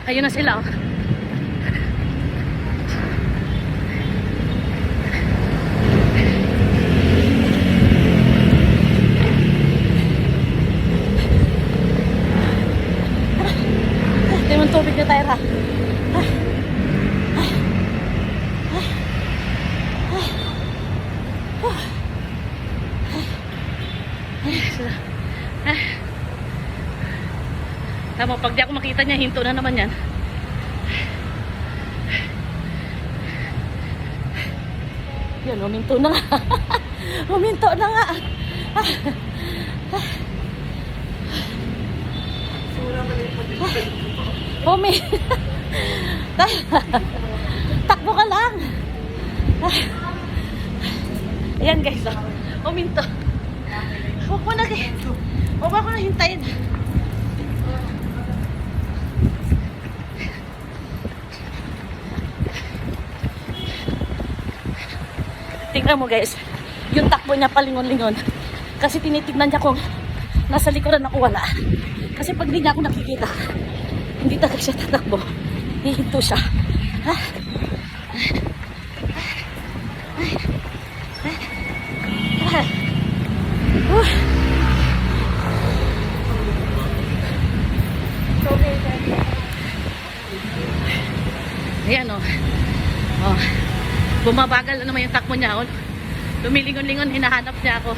Ayun na sila, oh. Ito yung tubig na tayo, ha. Tama, pag di ako makita niya, hinto na naman yan. Yan, huminto na nga. Huminto na nga. Takbo ka lang. Ayan guys, oh. Huminto. Huwag mo na kayo. Huwag ako na hintayin. Tingnan mo guys, yung takbo niya palingon-lingon. Kasi tinitignan niya kung nasa likuran ako wala. Kasi pag di niya ako nakikita, hindi talaga siya tatakbo. Hihinto siya. Ha? Ayan o. Oh. Bumabagal na naman yung takbo niya. Oh. Lumilingon-lingon, hinahanap niya ako.